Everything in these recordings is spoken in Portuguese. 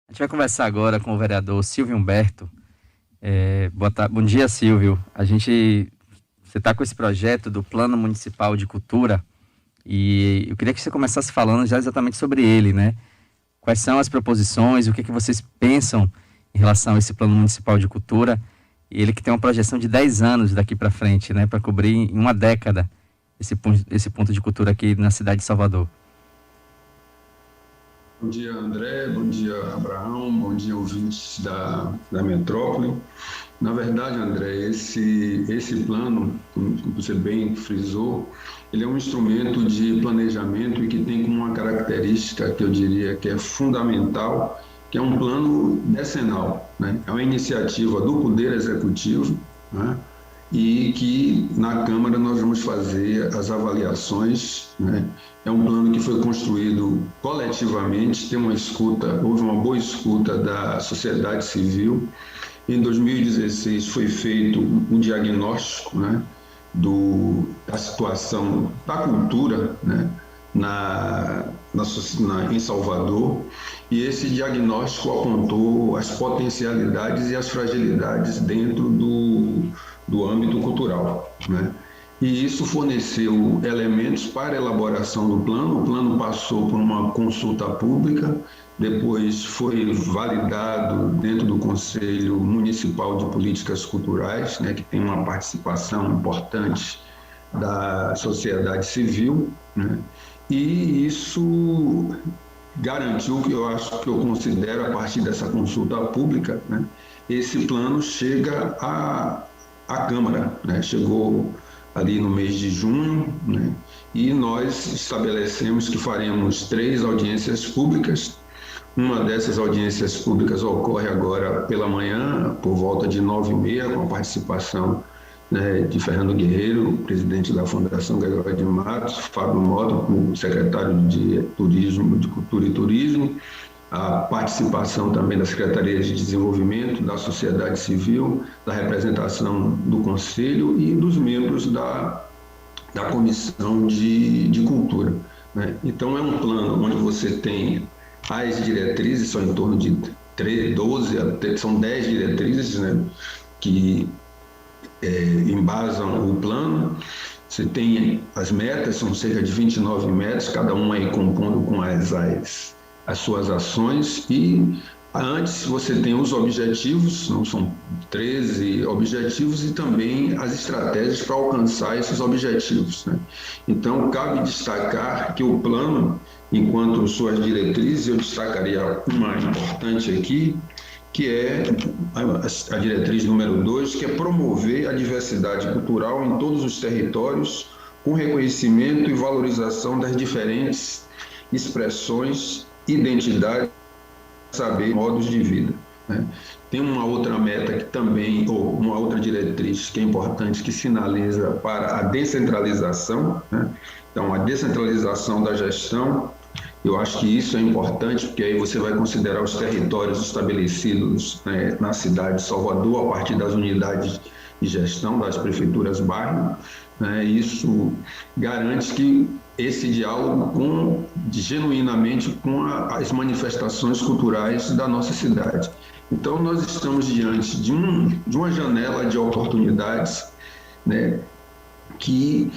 A gente vai conversar agora com o vereador Silvio Humberto. Bom dia, Silvio. Você está com esse projeto do Plano Municipal de Cultura e eu queria que você começasse falando já exatamente sobre ele, né? Quais são as proposições, o que vocês pensam em relação a esse Plano Municipal de Cultura? E ele que tem uma projeção de 10 anos daqui para frente, né? Para cobrir em uma década esse ponto de cultura aqui na cidade de Salvador. Bom dia, André. Bom dia, Abraão. Bom dia, ouvintes da Metrópole. Na verdade, André, esse plano, como você bem frisou, ele é um instrumento de planejamento e que tem como uma característica que eu diria que é fundamental, que é um plano decenal, né? É uma iniciativa do Poder Executivo, né? E que na Câmara nós vamos fazer as avaliações, né? É um plano que foi construído coletivamente, tem uma escuta, houve uma boa escuta da sociedade civil. Em 2016 foi feito um diagnóstico, né, da situação da cultura, né, em Salvador, e esse diagnóstico apontou as potencialidades e as fragilidades dentro do âmbito cultural, né? E isso forneceu elementos para a elaboração do plano. O plano passou por uma consulta pública, depois foi validado dentro do Conselho Municipal de Políticas Culturais, né, que tem uma participação importante da sociedade civil, né? E isso garantiu que eu considero, a partir dessa consulta pública, né, esse plano chega à Câmara, né? Chegou ali no mês de junho, né? E nós estabelecemos que faremos 3 audiências públicas. Uma dessas audiências públicas ocorre agora pela manhã, por volta de 9h30, com a participação, né, de Fernando Guerreiro, presidente da Fundação Gregório de Matos, Fábio Mota, como secretário de Turismo, de Cultura e Turismo, a participação também da Secretaria de Desenvolvimento, da sociedade civil, da representação do Conselho e dos membros da Comissão de Cultura, né? Então, é um plano onde você tem as diretrizes, são em torno de 12, são 10 diretrizes, né, que embasam o plano. Você tem as metas, são cerca de 29 metas, cada uma aí compondo com as suas ações, e antes você tem os objetivos, não são 13 objetivos, e também as estratégias para alcançar esses objetivos, né? Então, cabe destacar que o plano, enquanto suas diretrizes, eu destacaria uma importante aqui, que é a diretriz número 2, que é promover a diversidade cultural em todos os territórios, com reconhecimento e valorização das diferentes expressões, identidades, saber, modos de vida, né? Tem uma outra meta que também, ou uma outra diretriz que é importante, que sinaliza para a descentralização, né? Então, a descentralização da gestão, eu acho que isso é importante, porque aí você vai considerar os territórios estabelecidos, né, na cidade de Salvador, a partir das unidades de gestão das prefeituras bairro, né? Isso garante que esse diálogo genuinamente com as manifestações culturais da nossa cidade. Então, nós estamos diante de uma janela de oportunidades, né, que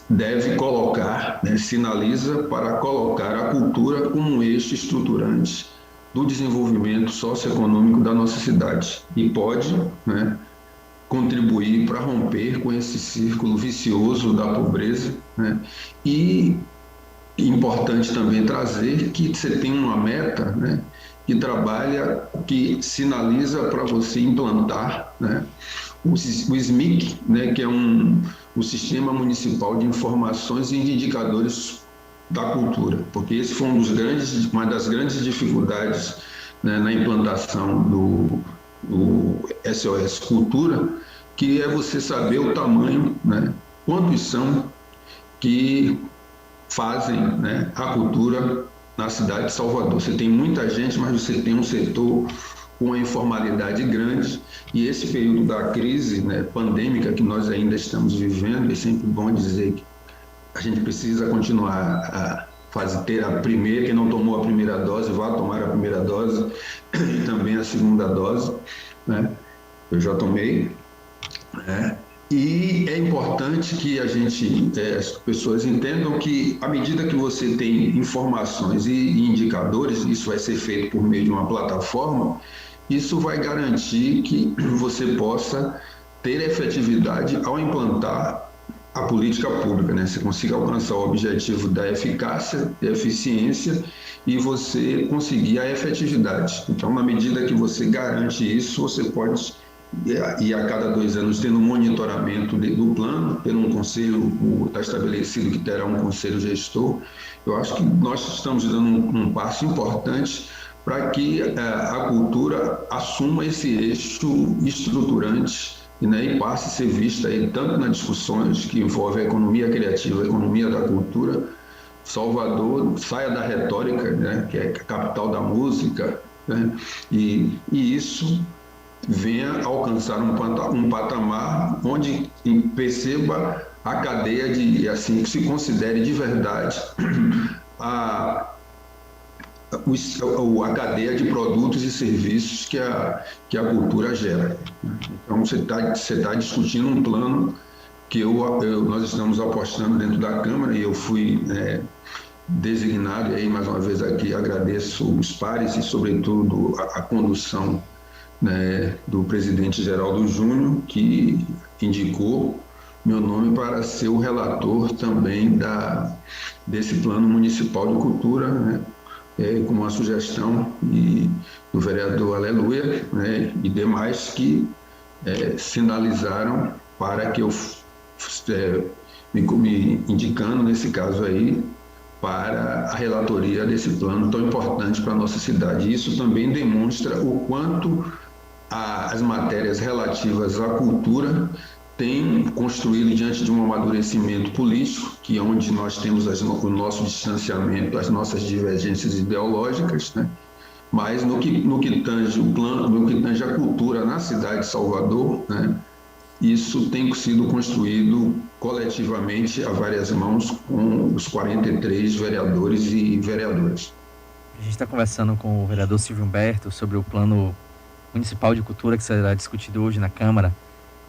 deve colocar, né, sinaliza para colocar a cultura como um eixo estruturante do desenvolvimento socioeconômico da nossa cidade e pode, né, contribuir para romper com esse círculo vicioso da pobreza, né? E importante também trazer que você tem uma meta, né, que trabalha, que sinaliza para você implantar, né, o SMIC, né, que é o Sistema Municipal de Informações e Indicadores da Cultura, porque esse foi uma das grandes dificuldades, né, na implantação do SOS Cultura, que é você saber o tamanho, né, quantos são que fazem, né, a cultura na cidade de Salvador. Você tem muita gente, mas você tem um setor com uma informalidade grande, e esse período da crise, né, pandêmica que nós ainda estamos vivendo, é sempre bom dizer que a gente precisa continuar ter a primeira, quem não tomou a primeira dose, vá tomar a primeira dose e também a segunda dose, né? Eu já tomei, né? E é importante que as pessoas entendam que, à medida que você tem informações e indicadores, isso vai ser feito por meio de uma plataforma, isso vai garantir que você possa ter efetividade ao implantar a política pública, né? Você consiga alcançar o objetivo da eficácia, da eficiência e você conseguir a efetividade. Então, na medida que você garante isso, você pode e a cada 2 anos tendo um monitoramento do plano, tendo um conselho, está estabelecido que terá um conselho gestor. Eu acho que nós estamos dando um passo importante para que a cultura assuma esse eixo estruturante, né, e passe a ser vista aí, tanto nas discussões que envolvem a economia criativa, a economia da cultura. Salvador saia da retórica, né, que é a capital da música, né, e isso venha alcançar um patamar onde perceba a cadeia de, assim, que se considere de verdade a cadeia de produtos e serviços que a cultura gera. Então, você tá discutindo um plano que nós estamos apostando dentro da Câmara, e eu fui designado, e aí mais uma vez aqui agradeço os pares e sobretudo a condução, né, do presidente Geraldo Júnior, que indicou meu nome para ser o relator também desse plano municipal de cultura, né, com uma sugestão do vereador Aleluia, né, e demais que sinalizaram para que eu me indicando, nesse caso aí, para a relatoria desse plano tão importante para a nossa cidade. Isso também demonstra o quanto as matérias relativas à cultura têm construído diante de um amadurecimento político, que é onde nós temos o nosso distanciamento, as nossas divergências ideológicas, né? Mas no que tange o plano, no que tange a cultura na cidade de Salvador, né, isso tem sido construído coletivamente a várias mãos com os 43 vereadores e vereadoras. A gente está conversando com o vereador Silvio Humberto sobre o plano municipal de cultura que será discutido hoje na Câmara.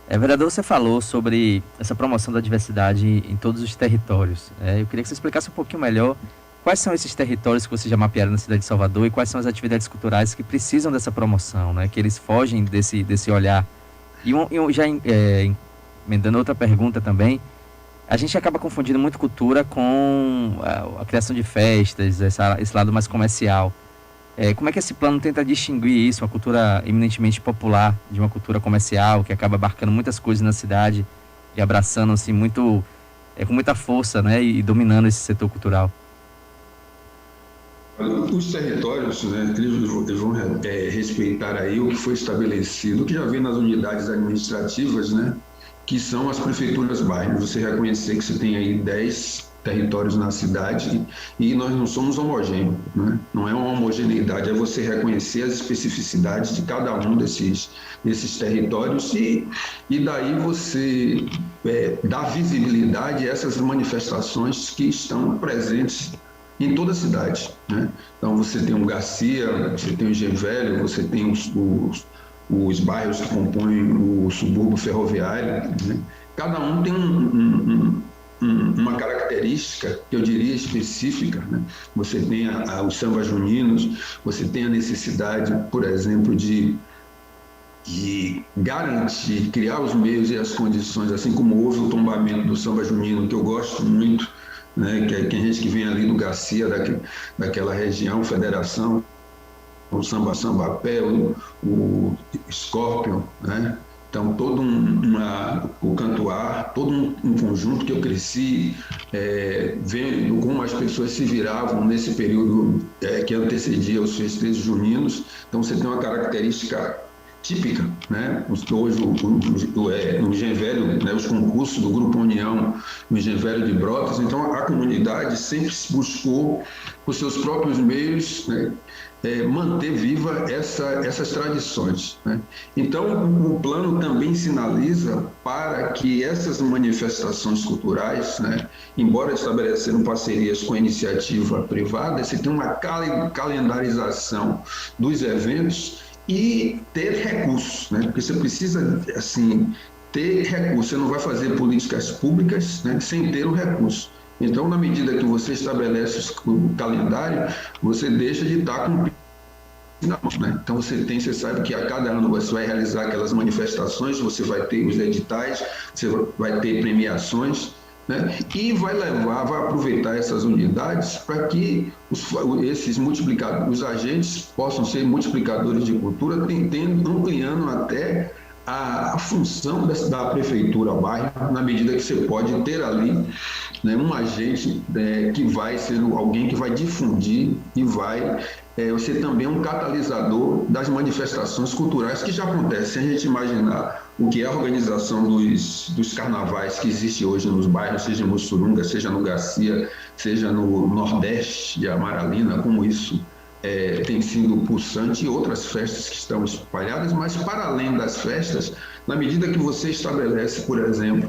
Vereador, você falou sobre essa promoção da diversidade em todos os territórios. Eu queria que você explicasse um pouquinho melhor quais são esses territórios que você já mapearam na cidade de Salvador e quais são as atividades culturais que precisam dessa promoção, né? Que eles fogem desse olhar. E já emendando outra pergunta também, a gente acaba confundindo muito cultura com a criação de festas, esse lado mais comercial. Como é que esse plano tenta distinguir isso, uma cultura eminentemente popular, de uma cultura comercial, que acaba abarcando muitas coisas na cidade e abraçando assim, com muita força, né, e dominando esse setor cultural? Os territórios, né, eles vão respeitar aí o que foi estabelecido, o que já vem nas unidades administrativas, né, que são as prefeituras bairros. Você reconhecer que você tem aí 10 territórios na cidade e nós não somos homogêneos, né? Não é uma homogeneidade, é você reconhecer as especificidades de cada um desses territórios e daí você dá visibilidade a essas manifestações que estão presentes em toda a cidade, né? Então você tem o Garcia, você tem o Engenho Velho, você tem os bairros que compõem o subúrbio ferroviário, né? Cada um tem uma característica que eu diria específica, né? Você tem os sambas juninos, você tem a necessidade, por exemplo, de garantir, criar os meios e as condições, assim como houve o tombamento do samba junino, que eu gosto muito, né? Que é gente que vem ali do Garcia, daquela região, Federação, o samba-pé, o Scorpion, né? Então, todo o cantoar, todo um conjunto que eu cresci vendo como as pessoas se viravam nesse período que antecedia os festejos juninos. Então, você tem uma característica típica, né? Hoje, no Engenho Velho, né, os concursos do Grupo União, no Engenho Velho de Brotas. Então, a comunidade sempre buscou, por seus próprios meios, né, manter viva essas tradições, né? Então, o plano também sinaliza para que essas manifestações culturais, né, embora estabelecendo parcerias com a iniciativa privada, se tem uma calendarização dos eventos e ter recursos, né? Porque você precisa, assim, ter recursos. Você não vai fazer políticas públicas, né, sem ter o recurso. Então, na medida que você estabelece o calendário, você deixa de estar com não, né? Então você sabe que a cada ano você vai realizar aquelas manifestações, você vai ter os editais, você vai ter premiações, né? E vai aproveitar essas unidades para que esses multiplicadores, os agentes possam ser multiplicadores de cultura, ampliando até a função da prefeitura bairro, na medida que você pode ter ali, né, um agente, que vai ser alguém que vai difundir e vai ser também um catalisador das manifestações culturais que já acontecem. Se a gente imaginar o que é a organização dos carnavais que existe hoje nos bairros, seja em Mussurunga, seja no Garcia, seja no Nordeste de Amaralina, como isso tem sido pulsante, e outras festas que estão espalhadas, mas para além das festas, na medida que você estabelece, por exemplo,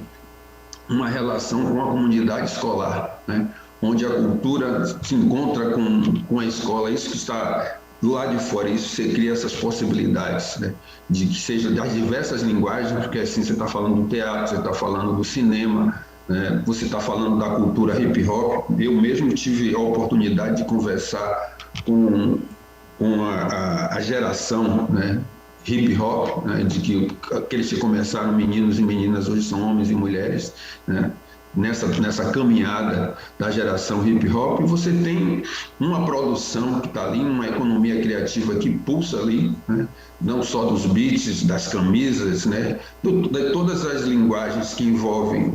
uma relação com a comunidade escolar, né, onde a cultura se encontra com a escola, isso que está do lado de fora, isso você cria essas possibilidades, né, de que seja das diversas linguagens, porque assim você está falando do teatro, você está falando do cinema, né, você está falando da cultura hip hop. Eu mesmo tive a oportunidade de conversar com a geração, né, hip hop, né, de que aqueles que começaram meninos e meninas hoje são homens e mulheres, né, nessa caminhada da geração hip hop. Você tem uma produção que está ali, uma economia criativa que pulsa ali, né, não só dos beats, das camisas, né, de todas as linguagens que envolvem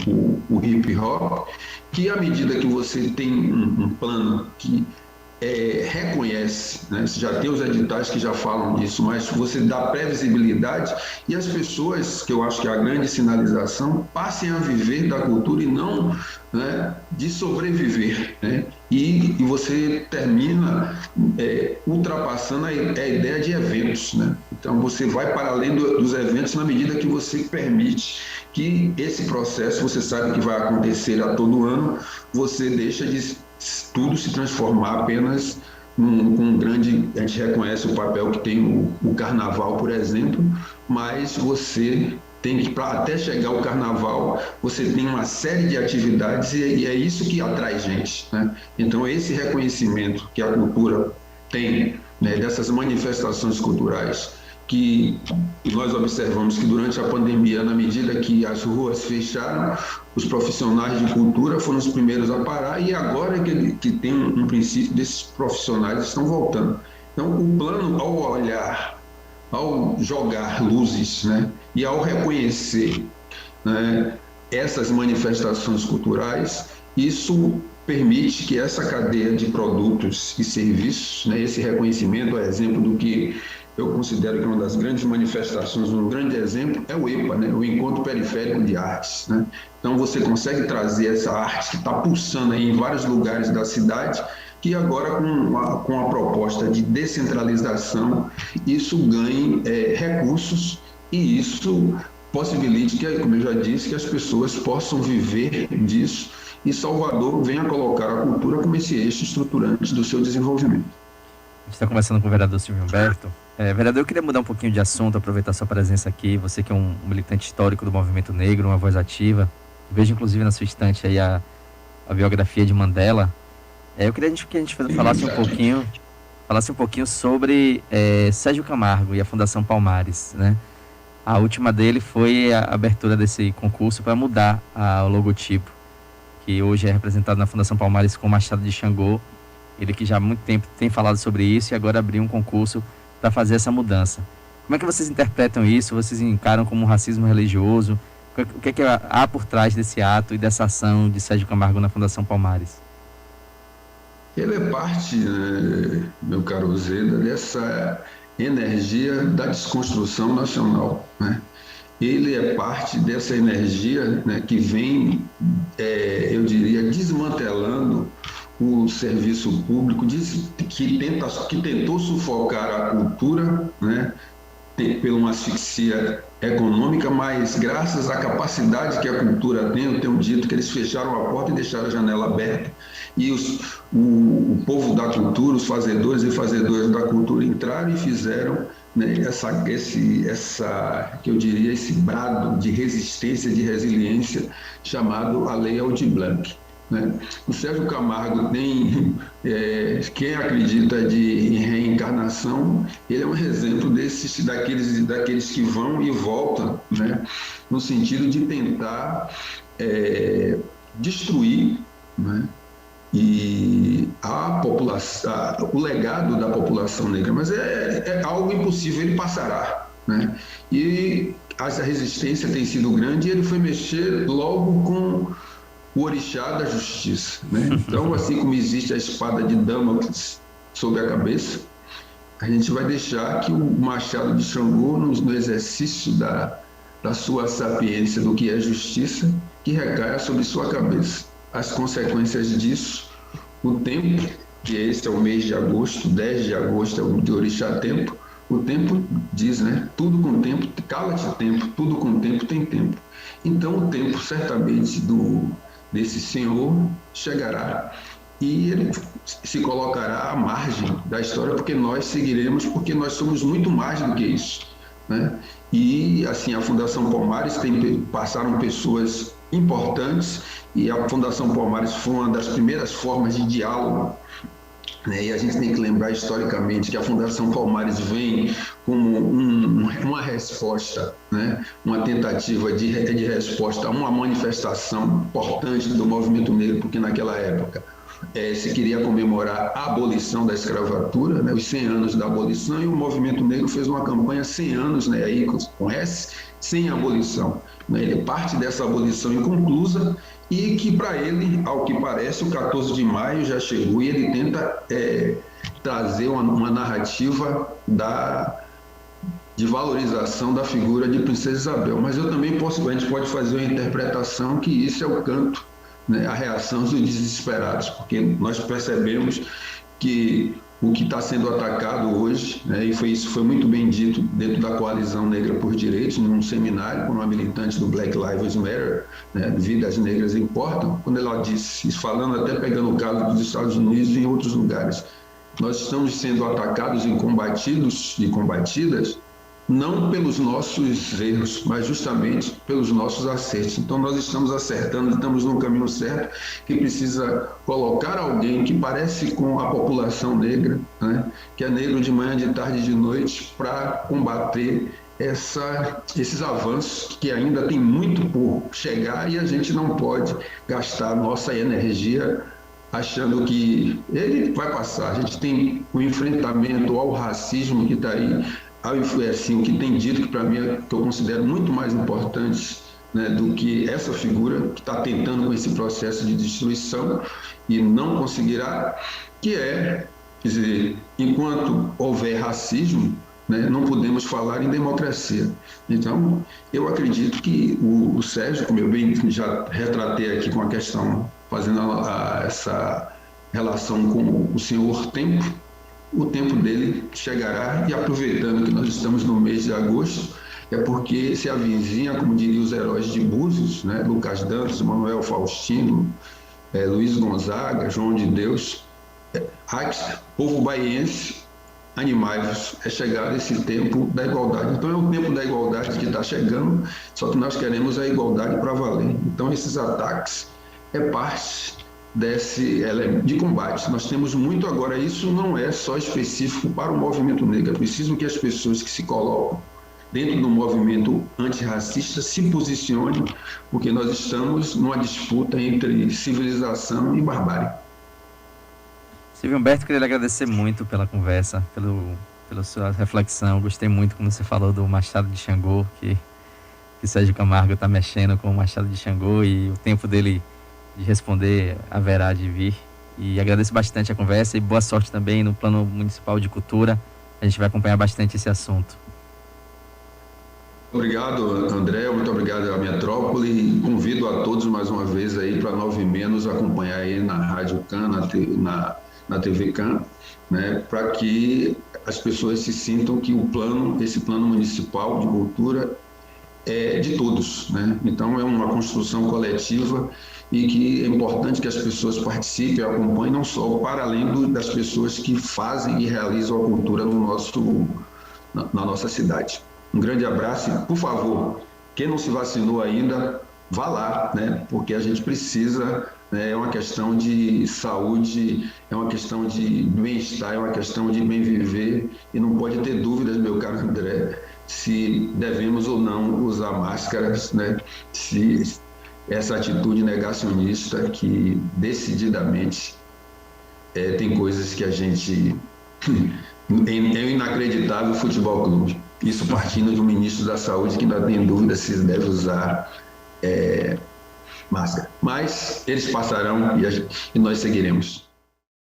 o hip hop, que à medida que você tem um plano que reconhece, né? Você já tem os editais que já falam disso, mas você dá previsibilidade e as pessoas, que eu acho que é a grande sinalização, passem a viver da cultura e não, né, de sobreviver, né? E você termina ultrapassando a ideia de eventos, né? Então você vai para além dos eventos na medida que você permite que esse processo, você sabe que vai acontecer a todo ano, você deixa de tudo se transformar apenas num grande... A gente reconhece o papel que tem o carnaval, por exemplo, mas você tem que, até chegar ao carnaval, você tem uma série de atividades e é isso que atrai gente, né? Então, esse reconhecimento que a cultura tem, né, dessas manifestações culturais, que nós observamos que durante a pandemia, na medida que as ruas fecharam, os profissionais de cultura foram os primeiros a parar, e agora que tem um princípio desses profissionais estão voltando. Então, o plano, ao olhar, ao jogar luzes, né, e ao reconhecer, né, essas manifestações culturais, isso permite que essa cadeia de produtos e serviços, né, esse reconhecimento, é exemplo do que eu considero que uma das grandes manifestações, um grande exemplo, é o EPA, né? O Encontro Periférico de Artes, né? Então você consegue trazer essa arte que está pulsando aí em vários lugares da cidade, que agora com a proposta de descentralização, isso ganhe recursos e isso possibilite que, como eu já disse, que as pessoas possam viver disso e Salvador venha colocar a cultura como esse eixo estruturante do seu desenvolvimento. A gente está conversando com o vereador Silvio Humberto. Vereador, eu queria mudar um pouquinho de assunto, aproveitar sua presença aqui. Você que é um militante histórico do movimento negro, uma voz ativa. Vejo inclusive na sua estante aí a biografia de Mandela. Eu queria que a gente falasse um pouquinho sobre Sérgio Camargo e a Fundação Palmares, né? A última dele foi a abertura desse concurso para mudar o logotipo, que hoje é representado na Fundação Palmares com o Machado de Xangô. Ele que já há muito tempo tem falado sobre isso e agora abriu um concurso para fazer essa mudança. Como é que vocês interpretam isso? Vocês encaram como um racismo religioso? O que é que há por trás desse ato e dessa ação de Sérgio Camargo na Fundação Palmares? Ele é parte, meu caro Zeda, dessa energia da desconstrução nacional, né? Ele é parte dessa energia, né, que vem, eu diria, desmantelando o serviço público, disse que tentou sufocar a cultura, né, por uma asfixia econômica, mas graças à capacidade que a cultura tem, eu tenho dito que eles fecharam a porta e deixaram a janela aberta, e o povo da cultura, os fazedores e fazedoras da cultura entraram e fizeram, né, que eu diria, esse brado de resistência, de resiliência, chamado a Lei Aldir Blanc. Né? O Sérgio Camargo tem, quem acredita em reencarnação, ele é um exemplo daqueles que vão e voltam, né? No sentido de tentar destruir, né? E a população, o legado da população negra, mas é algo impossível, ele passará, né? E essa resistência tem sido grande, e ele foi mexer logo com o orixá da justiça, né? Então, assim como existe a espada de Damocles sobre a cabeça, a gente vai deixar que o machado de Xangô, no exercício da sua sapiência do que é justiça, que recaia sobre sua cabeça. As consequências disso, o tempo, que esse é o mês de agosto, 10 de agosto é o de orixá tempo, o tempo diz, né? Tudo com tempo, cala-te tempo, tudo com tempo tem tempo. Então, o tempo, certamente, desse Senhor chegará e ele se colocará à margem da história, porque nós seguiremos, porque nós somos muito mais do que isso, né? E assim, a Fundação Palmares passaram pessoas importantes, e a Fundação Palmares foi uma das primeiras formas de diálogo, né? E a gente tem que lembrar historicamente que a Fundação Palmares vem como uma resposta, né? Uma tentativa de resposta a uma manifestação importante do movimento negro, porque naquela época se queria comemorar a abolição da escravatura, né? Os 100 anos da abolição, e o movimento negro fez uma campanha 100 anos, né? Aí com S, sem abolição, né? Ele parte dessa abolição inconclusa, e que para ele, ao que parece, o 14 de maio já chegou, e ele tenta trazer uma narrativa de valorização da figura de Princesa Isabel. Mas a gente pode fazer uma interpretação que isso é o canto, né, a reação dos desesperados, porque nós percebemos que o que está sendo atacado hoje, né, e isso foi muito bem dito dentro da Coalizão Negra por Direitos, num seminário com uma militante do Black Lives Matter, né, Vidas Negras Importam, quando ela disse, falando até pegando o caso dos Estados Unidos e em outros lugares, nós estamos sendo atacados e combatidos e combatidas não pelos nossos erros, mas justamente pelos nossos acertos. Então, nós estamos acertando, estamos no caminho certo, que precisa colocar alguém que parece com a população negra, né? Que é negro de manhã, de tarde e de noite, para combater esses avanços que ainda tem muito por chegar, e a gente não pode gastar nossa energia achando que ele vai passar. A gente tem o enfrentamento ao racismo que está aí, assim, o que tem dito, que para mim que eu considero muito mais importante, né, do que essa figura que está tentando com esse processo de destruição e não conseguirá, que quer dizer, enquanto houver racismo, né, não podemos falar em democracia. Então, eu acredito que o Sérgio, como eu bem já retratei aqui com a questão, fazendo essa relação com o senhor tempo, o tempo dele chegará, e aproveitando que nós estamos no mês de agosto, é porque se avizinha, como diriam os heróis de Búzios, né, Lucas Dantas, Manuel Faustino, Luiz Gonzaga, João de Deus, povo baiense, animai-vos, é chegado esse tempo da igualdade. Então é o tempo da igualdade que está chegando, só que nós queremos a igualdade para valer. Então esses ataques é parte desse elemento de combate. Nós temos muito agora, isso não é só específico para o movimento negro, é preciso que as pessoas que se colocam dentro do movimento antirracista se posicionem, porque nós estamos numa disputa entre civilização e barbárie. Silvio Humberto, queria lhe agradecer muito pela conversa, pela sua reflexão. Gostei muito quando você falou do Machado de Xangô, que Sérgio Camargo está mexendo com o Machado de Xangô, e o tempo dele de responder haverá de vir. E agradeço bastante a conversa, e boa sorte também no Plano Municipal de Cultura. A gente vai acompanhar bastante esse assunto. Obrigado, André, muito obrigado à Metrópole. Convido a todos mais uma vez aí para 9h nos acompanhar aí na Rádio CAN, na TV CAN, né, para que as pessoas se sintam que esse plano municipal de cultura é de todos, né? Então é uma construção coletiva e que é importante que as pessoas participem e acompanhem, não só para além das pessoas que fazem e realizam a cultura na nossa cidade. Um grande abraço e, por favor, quem não se vacinou ainda, vá lá, né? Porque a gente precisa, né? É uma questão de saúde, é uma questão de bem-estar, é uma questão de bem viver e não pode ter dúvidas, meu caro André, se devemos ou não usar máscaras, né? Se essa atitude negacionista que decididamente tem coisas que a gente é inacreditável. O Futebol Clube, isso partindo de um ministro da Saúde que ainda tem dúvida se deve usar máscara, mas eles passarão e nós seguiremos.